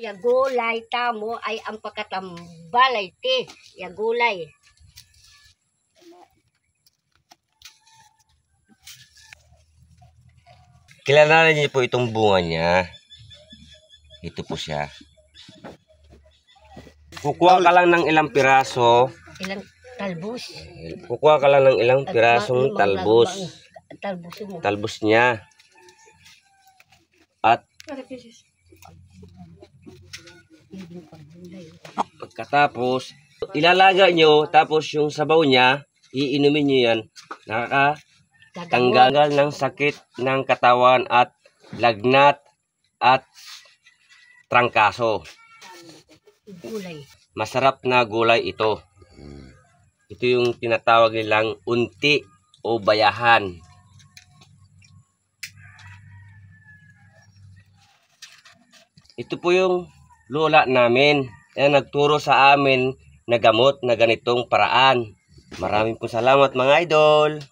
Ya gulay tamo ay ang pagkatambalay ti. Ya gulay. Kilalanin niyo po itong bunga niya. Ito po siya. Kukuha ka lang ng ilang piraso. Ilang talbos. Kukuha ka lang ng ilang pirasong talbos. Talbos niya. At pagkatapos, ilalaga nyo, tapos yung sabaw niya, iinumin nyo yan. Nakakatanggal ng sakit ng katawan at lagnat at trangkaso. Gulay. Masarap na gulay ito. Ito yung tinatawag nilang unti o bayahan. Ito po yung lola namin. Yan, nagturo sa amin na gamot na ganitong paraan. Maraming po salamat mga idol.